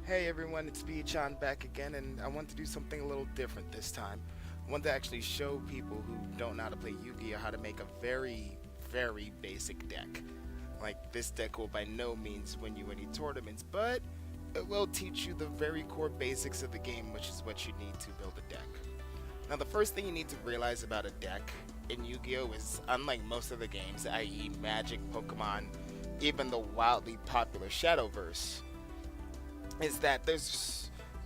Hey everyone, it's Chan back again, and I want to do something a little different this time. I want to actually show people who don't know how to play Yu-Gi-Oh! How to make a very basic deck. Like, this deck will by no means win you any tournaments, but it will teach you the very core basics of the game, which is what you need to build a deck. Now, the first thing you need to realize about a deck in Yu-Gi-Oh! Is, unlike most of the games, i.e. Magic, Pokemon, even the wildly popular Shadowverse, is that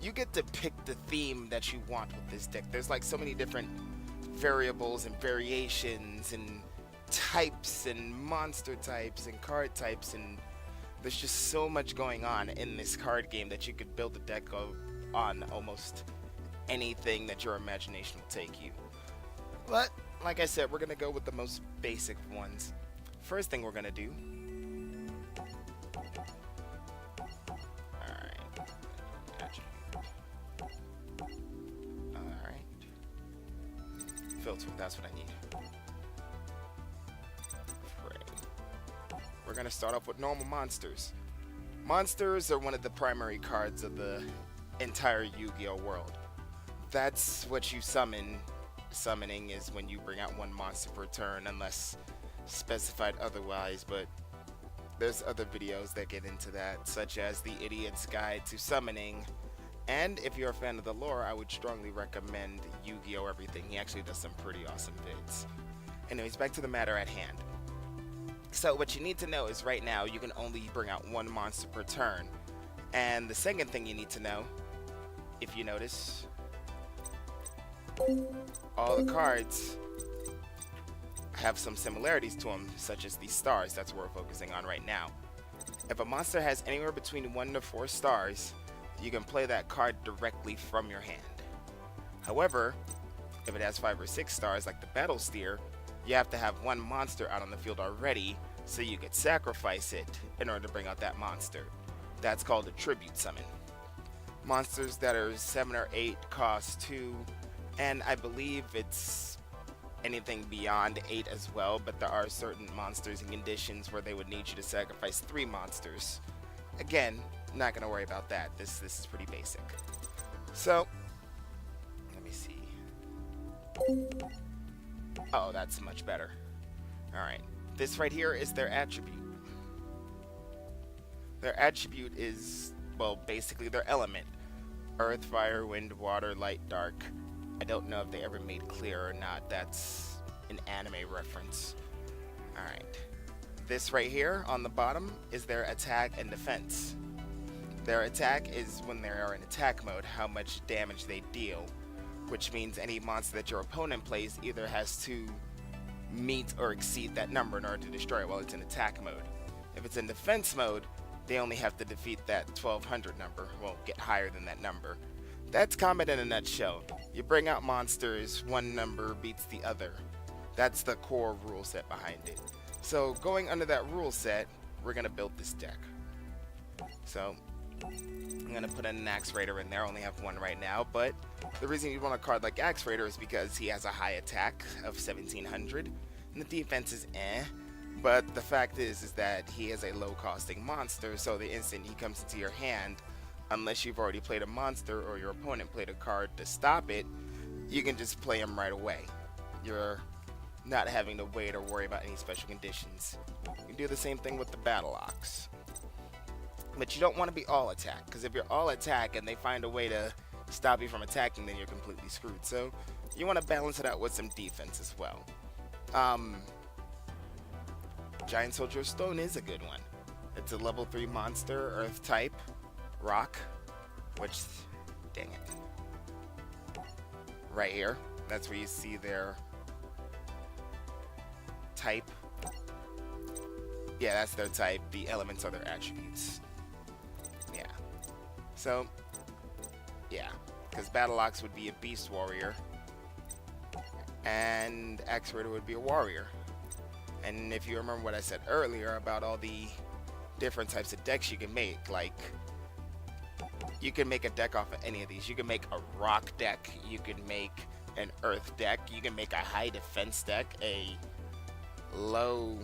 you get to pick the theme that you want with this deck. There's like so many different variables and variations and types and monster types and card types, and there's just so much going on in this card game that you could build a deck of on almost anything that your imagination will take you. But like I said, we're gonna go with the most basic ones. First thing we're gonna do. Filter, that's what I need. We're gonna start off with normal monsters. Monsters are one of the primary cards of the entire Yu-Gi-Oh world. That's what you summon. Summoning is when you bring out one monster per turn, unless specified otherwise, but there's other videos that get into that, such as the Idiot's Guide to Summoning. And if you're a fan of the lore, I would strongly recommend Yu-Gi-Oh! Everything. He actually does some pretty awesome vids. Anyways, back to the matter at hand. So what you need to know is right now you can only bring out one monster per turn. And the second thing you need to know, if you notice, all the cards have some similarities to them, such as these stars. That's what we're focusing on right now. If a monster has anywhere between 1 to 4 stars, you can play that card directly from your hand. However, if it has 5 or 6 stars like the Battle Steer, you have to have one monster out on the field already, so you could sacrifice it in order to bring out that monster. That's called a tribute summon. Monsters that are 7 or 8 cost 2, and I believe it's anything beyond 8 as well, but there are certain monsters and conditions where they would need you to sacrifice 3 monsters. Again, not gonna worry about that. This is pretty basic. So, let me see. Oh, that's much better. Alright, this right here is their attribute. Their attribute is, well, basically their element. Earth, fire, wind, water, light, dark. I don't know if they ever made clear or not. That's an anime reference. Alright. This right here on the bottom is their attack and defense. Their attack is when they are in attack mode, how much damage they deal, which means any monster that your opponent plays either has to meet or exceed that number in order to destroy it while it's in attack mode. If it's in defense mode, they only have to defeat that 1200 number, well, get higher than that number. That's combat in a nutshell. You bring out monsters, one number beats the other. That's the core rule set behind it. So going under that rule set, we're gonna build this deck. So I'm gonna put an Axe Raider in there. I only have one right now, but the reason you want a card like Axe Raider is because he has a high attack of 1700 and the defense is but the fact is that he is a low costing monster, so the instant he comes into your hand, unless you've already played a monster or your opponent played a card to stop it, you can just play him right away. You're not having to wait or worry about any special conditions. You can do the same thing with the Battle Ox. But you don't want to be all attack, because if you're all attack and they find a way to stop you from attacking, then you're completely screwed. So you want to balance it out with some defense as well. Giant Soldier of Stone is a good one. It's a level 3 monster, earth type, rock, which, dang it. Right here, that's where you see their type. Yeah, that's their type. The elements are their attributes. Yeah. So, yeah. Because Battle Ox would be a Beast Warrior. And Axe Raider would be a Warrior. And if you remember what I said earlier about all the different types of decks you can make, like, you can make a deck off of any of these. You can make a rock deck. You can make an earth deck. You can make a high defense deck. A low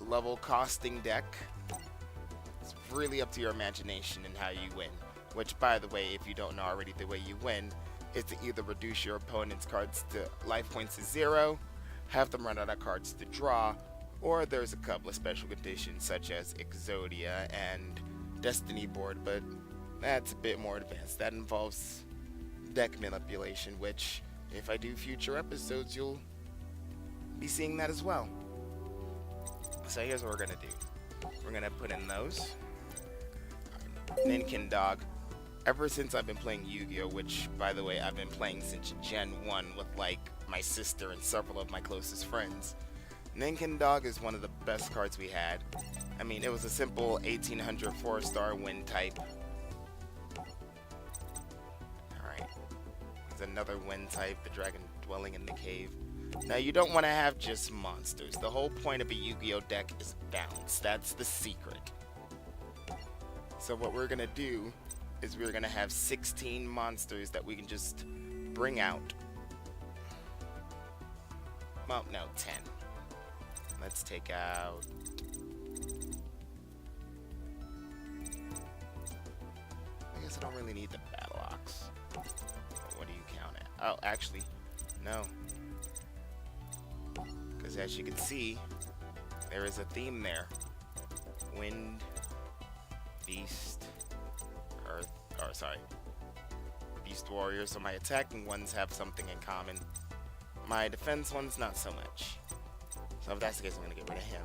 level costing deck. It's really up to your imagination and how you win. which, by the way, if you don't know already, the way you win is to either reduce your opponent's cards to life points to zero, have them run out of cards to draw, or there's a couple of special conditions such as Exodia and Destiny Board, but that's a bit more advanced. That involves deck manipulation, which, if I do future episodes, you'll be seeing that as well. So here's what we're gonna do. We're gonna put in those. Ninkin Dog. Ever since I've been playing Yu-Gi-Oh!, which, by the way, I've been playing since Gen 1 with, like, my sister and several of my closest friends, Ninkin Dog is one of the best cards we had. I mean, it was a simple 1800 4-star wind type. Alright. There's another wind type, the dragon dwelling in the cave. Now, you don't want to have just monsters. The whole point of a Yu-Gi-Oh! Deck is balance. That's the secret. So what we're going to do is we're going to have 16 monsters that we can just bring out. Well, no, 10. Let's take out... I guess I don't really need the Battle Ox. What do you count at? Oh, actually, no. Because as you can see, there is a theme there. Wind, Beast, Earth, or sorry, Beast Warrior. So my attacking ones have something in common. My defense ones, not so much. So if that's the case, I'm going to get rid of him.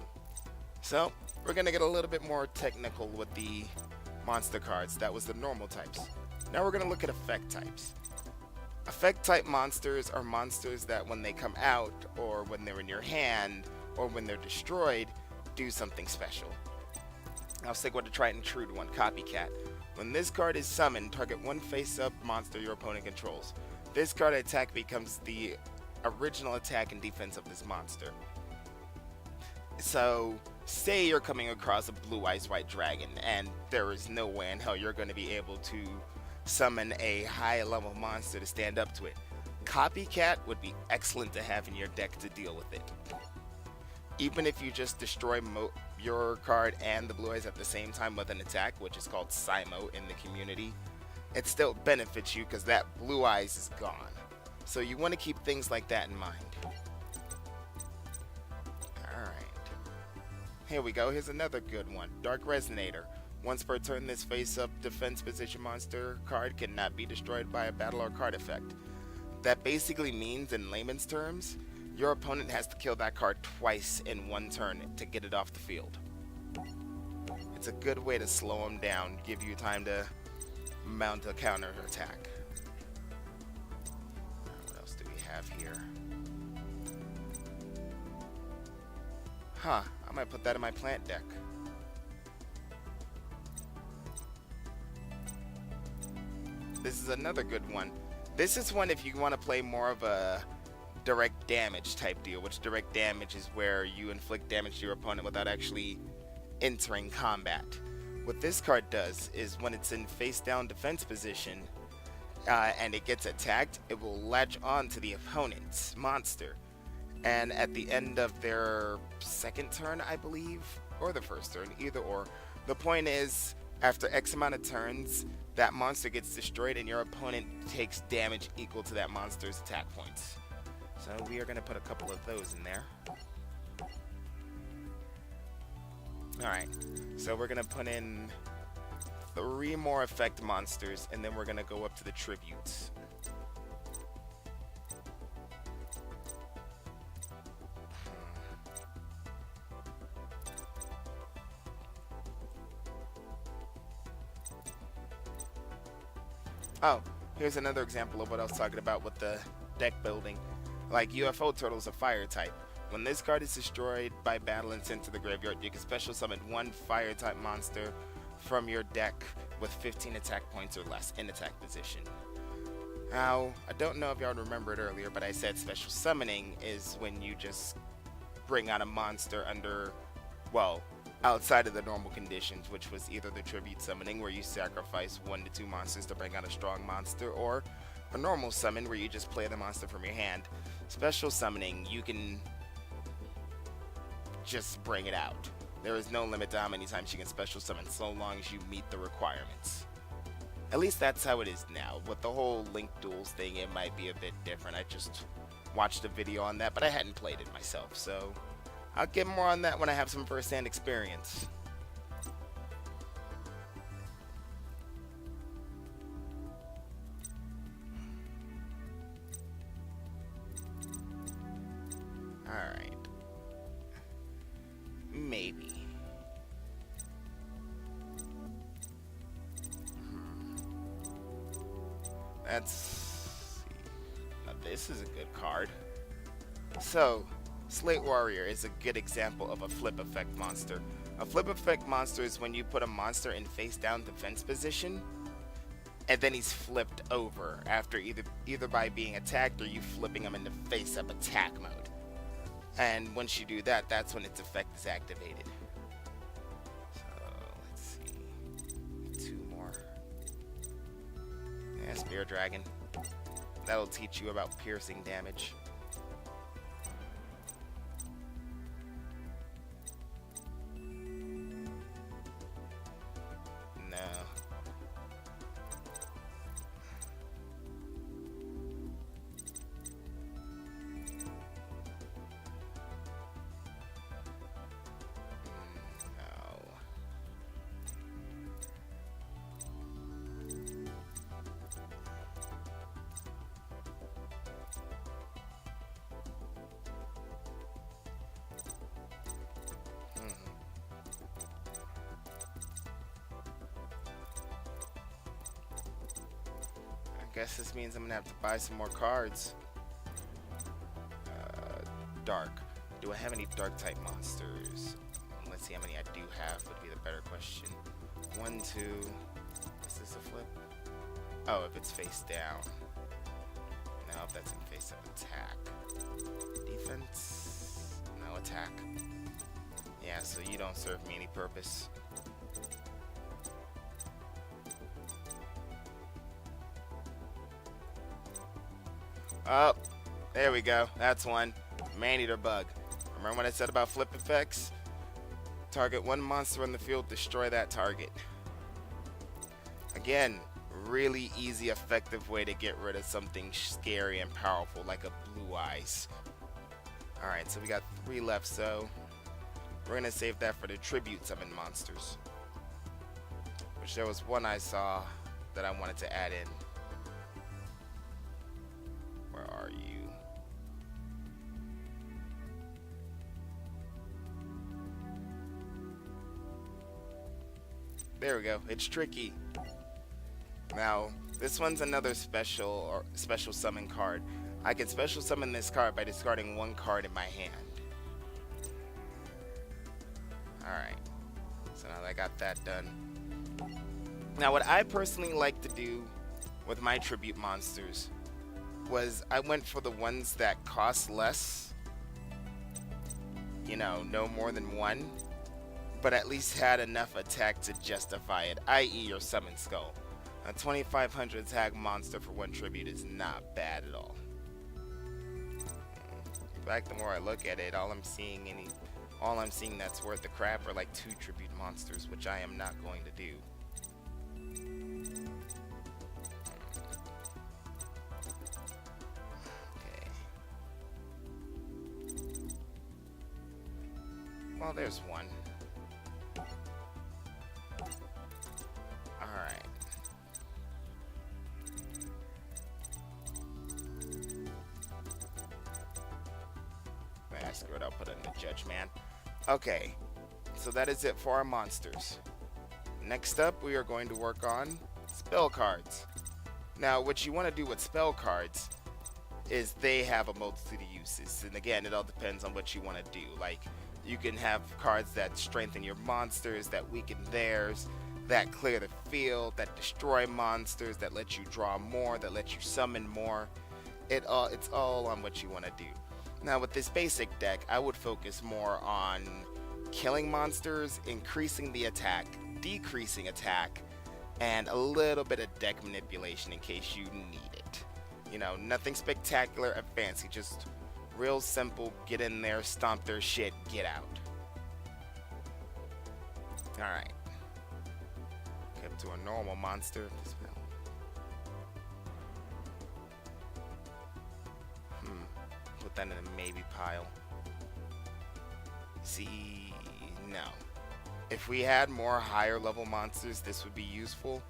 So we're going to get a little bit more technical with the monster cards. That was the normal types. Now we're going to look at effect types. Effect type monsters are monsters that when they come out, or when they're in your hand, or when they're destroyed, do something special. I'll stick with the tried and true one, Copycat. When this card is summoned, target one face-up monster your opponent controls. This card attack becomes the original attack and defense of this monster. So, say you're coming across a blue eyes white dragon, and there is no way in hell you're going to be able to summon a high level monster to stand up to it. Copycat would be excellent to have in your deck to deal with it. Even if you just destroy your card and the blue eyes at the same time with an attack, which is called Simo in the community, it still benefits you because that blue eyes is gone. So you want to keep things like that in mind. Here we go, here's another good one. Dark Resonator. Once per turn, this face-up defense position monster card cannot be destroyed by a battle or card effect. That basically means, in layman's terms, your opponent has to kill that card twice in one turn to get it off the field. It's a good way to slow them down, give you time to mount a counter attack. What else do we have here? Huh, I might put that in my plant deck. This is another good one. This is one if you want to play more of a direct damage type deal, which direct damage is where you inflict damage to your opponent without actually entering combat. What this card does is when it's in face down defense position and it gets attacked, it will latch on to the opponent's monster. And at the end of their second turn, I believe, or the first turn, either or, the point is, after X amount of turns, that monster gets destroyed and your opponent takes damage equal to that monster's attack points. So we are going to put a couple of those in there. Alright, so we're going to put in 3 more effect monsters, and then we're going to go up to the tributes. Oh, here's another example of what I was talking about with the deck building. Like UFO Turtle's a fire type. When this card is destroyed by battle and sent to the graveyard, you can special summon 1 fire type monster from your deck with 15 attack points or less in attack position. Now, I don't know if y'all remembered earlier, but I said special summoning is when you just bring out a monster under, well, outside of the normal conditions, which was either the tribute summoning where you sacrifice 1 to 2 monsters to bring out a strong monster, or a normal summon where you just play the monster from your hand. Special summoning, you can just bring it out. There is no limit to how many times you can special summon so long as you meet the requirements. At least that's how it is now. With the whole Link Duels thing, it might be a bit different. I just watched a video on that, but I hadn't played it myself, so I'll get more on that when I have some first-hand experience. Alright. Maybe. That's... Now this is a good card. So, Slate Warrior is a good example of a flip effect monster. A flip effect monster is when you put a monster in face down defense position, and then he's flipped over after either by being attacked or you flipping him into face up attack mode. And once you do that, that's when its effect is activated. So, let's see. 2 more. Yeah, Spear Dragon. That'll teach you about piercing damage. No. Guess this means I'm gonna have to buy some more cards. Dark. Do I have any dark type monsters? Let's see how many I do have would be the better question. 1, 2. Is this a flip? Oh, if it's face down. No, if that's in face up attack. Defense? No, attack. Yeah, so you don't serve me any purpose. Oh, there we go. That's one. Man-eater bug. Remember what I said about flip effects? Target one monster on the field, destroy that target. Again, really easy, effective way to get rid of something scary and powerful like a blue eyes. Alright, so we got 3 left, so we're going to save that for the tribute summon monsters. Which there was one I saw that I wanted to add in. Where are you? There we go. It's tricky. Now, this one's another special summon card. I can special summon this card by discarding 1 card in my hand. Alright. So now that I got that done. Now, what I personally like to do with my tribute monsters was I went for the ones that cost less, you know, no more than 1, but at least had enough attack to justify it, i.e. your Summon Skull. A 2500 attack monster for 1 tribute is not bad at all. In fact, the more I look at it, all I'm seeing that's worth the crap are like 2 tribute monsters, which I am not going to do. Well, there's one. Alright. Screw it, I'll put it in the Judge Man. Okay, so that is it for our monsters. Next up, we are going to work on spell cards. Now, what you want to do with spell cards is they have a multitude of uses. And again, it all depends on what you want to do. Like, you can have cards that strengthen your monsters, that weaken theirs, that clear the field, that destroy monsters, that let you draw more, that let you summon more. It's all on what you want to do. Now with this basic deck, I would focus more on killing monsters, increasing the attack, decreasing attack, and a little bit of deck manipulation in case you need it. You know, nothing spectacular or fancy, just real simple, get in there, stomp their shit, get out. Alright. Up to a normal monster. Put that in a maybe pile. See, no. If we had more higher level monsters, this would be useful,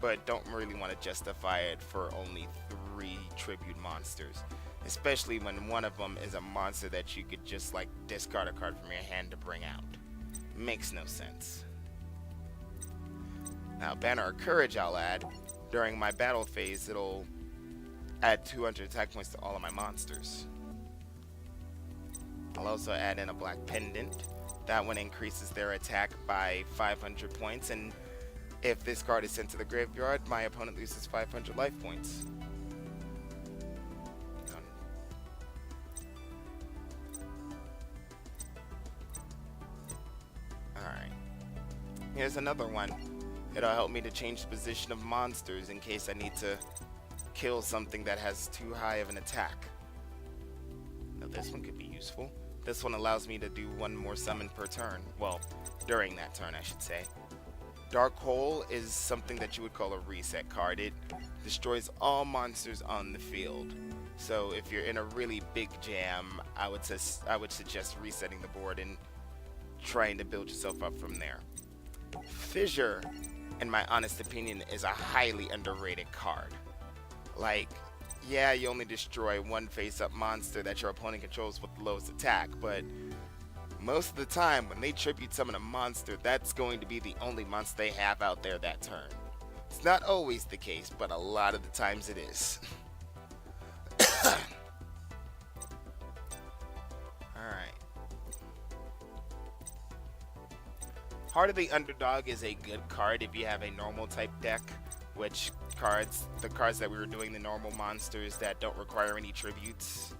but don't really want to justify it for only 3 tribute monsters. Especially when one of them is a monster that you could just like discard a card from your hand to bring out. Makes no sense. Now, Banner of Courage I'll add. During my battle phase, it'll add 200 attack points to all of my monsters. I'll also add in a Black Pendant. That one increases their attack by 500 points, and if this card is sent to the graveyard, my opponent loses 500 life points. Alright. Here's another one. It'll help me to change the position of monsters in case I need to kill something that has too high of an attack. Now this one could be useful. This one allows me to do one more summon per turn. Well, during that turn, I should say. Dark Hole is something that you would call a reset card. It destroys all monsters on the field. So if you're in a really big jam, I would suggest resetting the board and trying to build yourself up from there. Fissure, in my honest opinion, is a highly underrated card. Like, yeah, you only destroy one face-up monster that your opponent controls with the lowest attack, but most of the time, when they tribute summon a monster, that's going to be the only monster they have out there that turn. It's not always the case, but a lot of the times it is. Alright. Heart of the Underdog is a good card if you have a normal type deck, which the cards that we were doing, the normal monsters that don't require any tributes,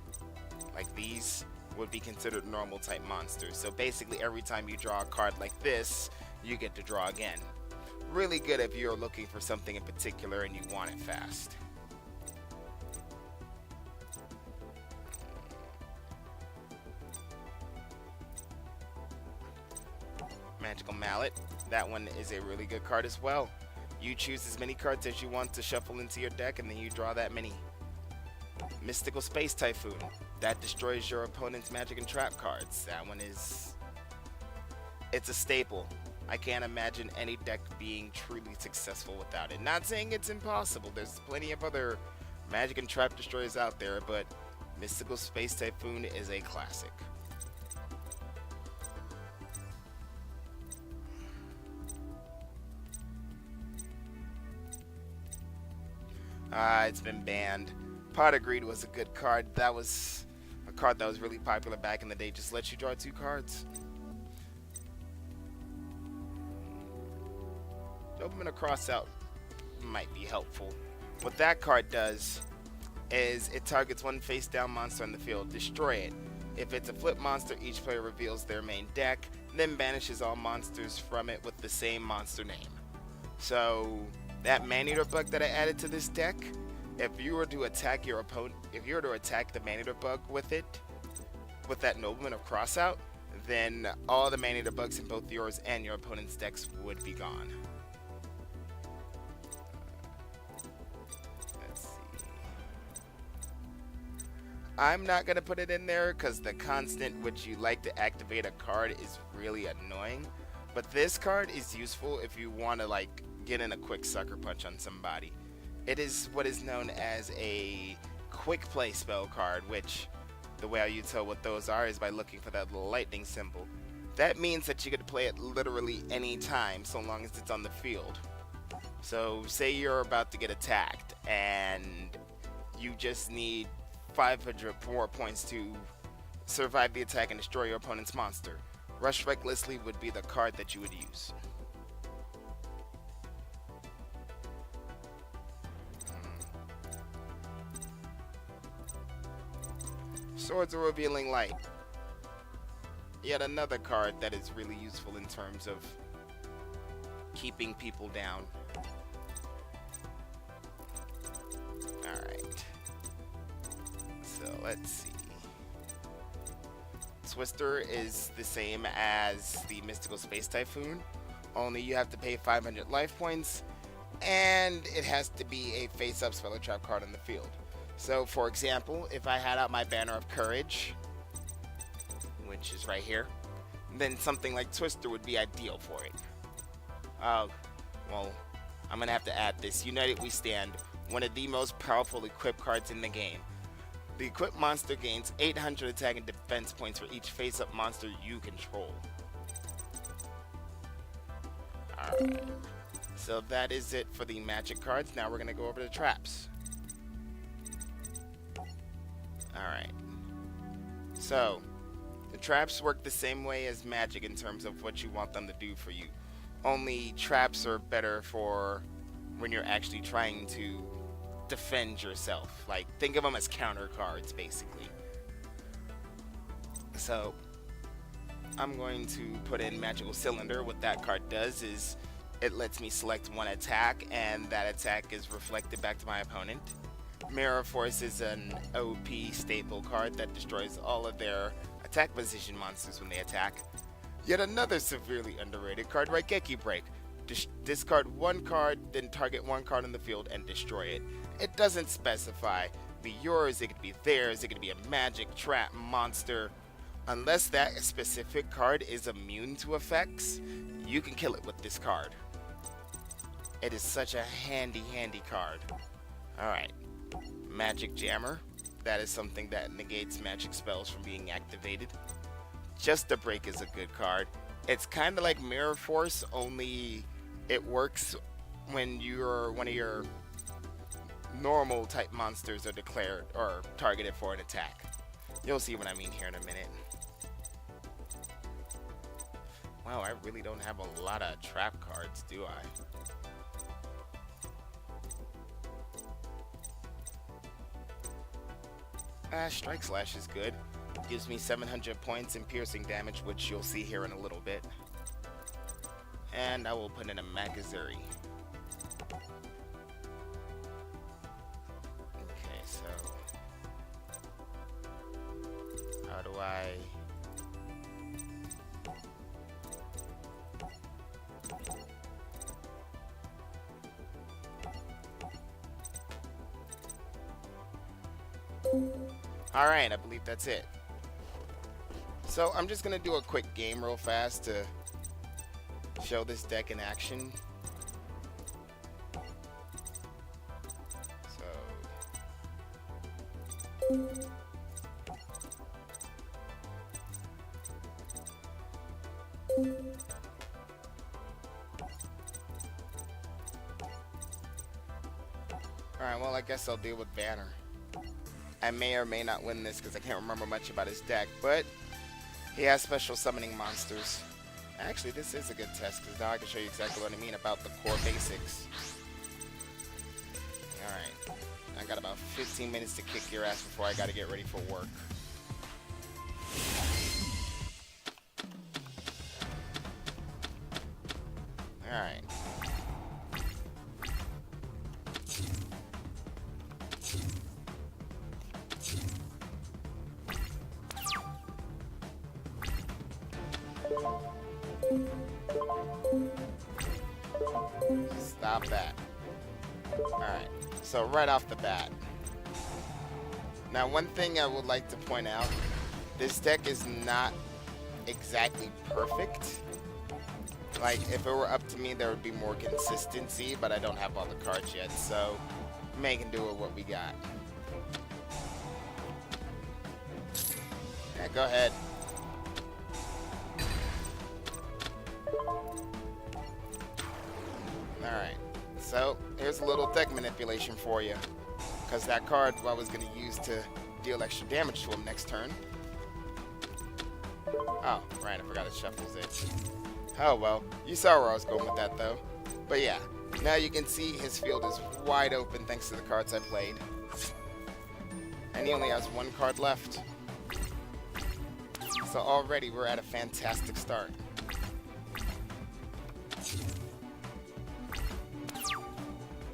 like these, would be considered normal type monsters. So basically every time you draw a card like this, you get to draw again. Really good if you're looking for something in particular and you want it fast. Magical Mallet, that one is a really good card as well. You choose as many cards as you want to shuffle into your deck, and then you draw that many. Mystical Space Typhoon. That destroys your opponent's magic and trap cards. That one is... it's a staple. I can't imagine any deck being truly successful without it. Not saying it's impossible. There's plenty of other magic and trap destroyers out there, but Mystical Space Typhoon is a classic. It's been banned. Pot of Greed was a good card. That was a card that was really popular back in the day. Just lets you draw 2 cards. Nobleman of Crossout might be helpful. What that card does is it targets one face down monster on the field. Destroy it. If it's a flip monster, each player reveals their main deck, then banishes all monsters from it with the same monster name. So that Man-Eater bug that I added to this deck, if you were to attack your opponent, if you were to attack the Man-Eater bug with it, with that Nobleman of Crossout, then all the Man-Eater bugs in both yours and your opponent's decks would be gone. Let's see. I'm not going to put it in there because the constant which you like to activate a card is really annoying. But this card is useful if you want to like get in a quick sucker punch on somebody. It is what is known as a quick play spell card, which the way you tell what those are is by looking for that little lightning symbol. That means that you could play it literally any time so long as it's on the field. So say you're about to get attacked and you just need 500 more points to survive the attack and destroy your opponent's monster. Rush Recklessly would be the card that you would use. Swords of Revealing Light. Yet another card that is really useful in terms of keeping people down. Alright. So let's see. Twister is the same as the Mystical Space Typhoon, only you have to pay 500 life points, and it has to be a face-up spell or trap card on the field. So, for example, if I had out my Banner of Courage, which is right here, then something like Twister would be ideal for it. Well, I'm going to have to add this. United We Stand, one of the most powerful equipped cards in the game. The equipped monster gains 800 attack and defense points for each face-up monster you control. Alright, so that is it for the magic cards. Now we're going to go over the traps. Alright, so the traps work the same way as magic in terms of what you want them to do for you. Only traps are better for when you're actually trying to defend yourself. Like, think of them as counter cards, basically. So, I'm going to put in Magical Cylinder. What that card does is it lets me select one attack, and that attack is reflected back to my opponent. Mirror Force is an OP staple card that destroys all of their attack position monsters when they attack. Yet another severely underrated card, Raigeki Break. Discard one card, then target one card on the field and destroy it. It doesn't specify. It could be yours, it could be theirs, it could be a magic, trap, monster. Unless that specific card is immune to effects, you can kill it with this card. It is such a handy card. Alright. Magic Jammer. That is something that negates magic spells from being activated. Just a Break is a good card. It's kind of like Mirror Force, only it works when one of your normal type monsters are declared or targeted for an attack. You'll see what I mean here in a minute. Wow, I really don't have a lot of trap cards, do I? Strike Slash is good. Gives me 700 points in piercing damage, which you'll see here in a little bit. And I will put in a Magazuri. Okay, so how do I... Alright, I believe that's it. So I'm just going to do a quick game real fast to show this deck in action. Alright, well I guess I'll deal with Banner. I may or may not win this because I can't remember much about his deck, but he has special summoning monsters. Actually, this is a good test because now I can show you exactly what I mean about the core basics. Alright, I got about 15 minutes to kick your ass before I gotta get ready for work. Alright. Stop that. Alright, so right off the bat. Now one thing I would like to point out, this deck is not exactly perfect. Like, if it were up to me, there would be more consistency, but I don't have all the cards yet, so making do with what we got. Yeah, go ahead. Alright, so here's a little deck manipulation for you. Because that card I was going to use to deal extra damage to him next turn. Oh, right, I forgot to shuffle it. Oh well, you saw where I was going with that though. But yeah, now you can see his field is wide open thanks to the cards I played. And he only has one card left. So already we're at a fantastic start.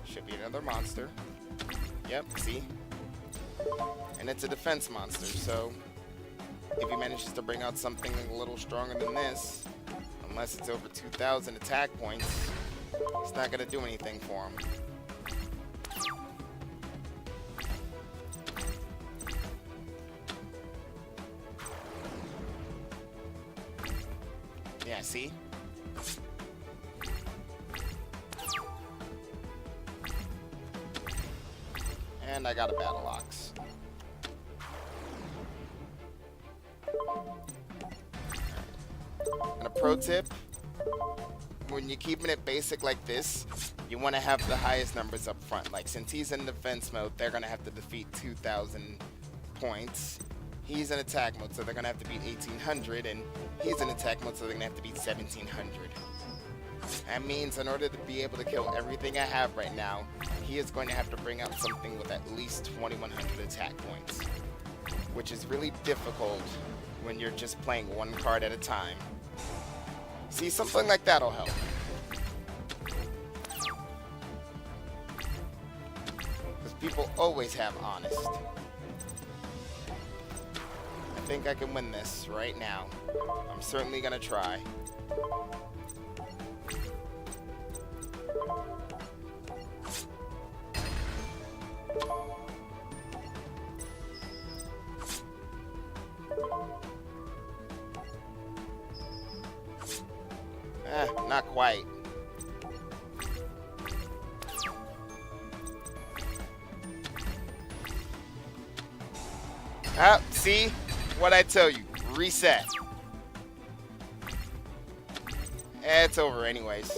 Should be another monster. Yep, see? And it's a defense monster, so if he manages to bring out something a little stronger than this, unless it's over 2,000 attack points, It's not gonna do anything for him. Yeah, see? And I got a Battle Ox. And a pro tip, when you're keeping it basic like this, you want to have the highest numbers up front. Like, since he's in defense mode, they're going to have to defeat 2,000 points. He's in attack mode, so they're going to have to beat 1,800, and he's in attack mode, so they're going to have to beat 1,700. That means in order to be able to kill everything I have right now, he is going to have to bring out something with at least 2,100 attack points, which is really difficult when you're just playing one card at a time. See, something like that'll help. Because people always have honest. I think I can win this right now. I'm certainly gonna try. Not quite. Ah, see? What'd I tell you? Reset. It's over anyways.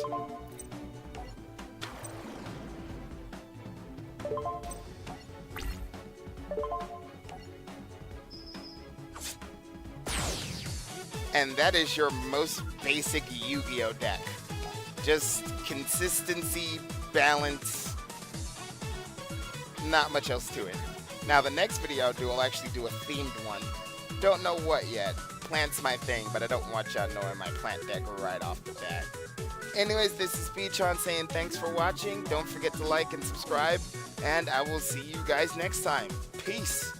And that is your most basic Yu-Gi-Oh deck. Just consistency, balance, not much else to it. Now the next video I'll do, will actually do a themed one. Don't know what yet. Plant's my thing, but I don't want y'all knowing my plant deck right off the bat. Anyways, this is Beachon saying thanks for watching. Don't forget to like and subscribe, and I will see you guys next time. Peace.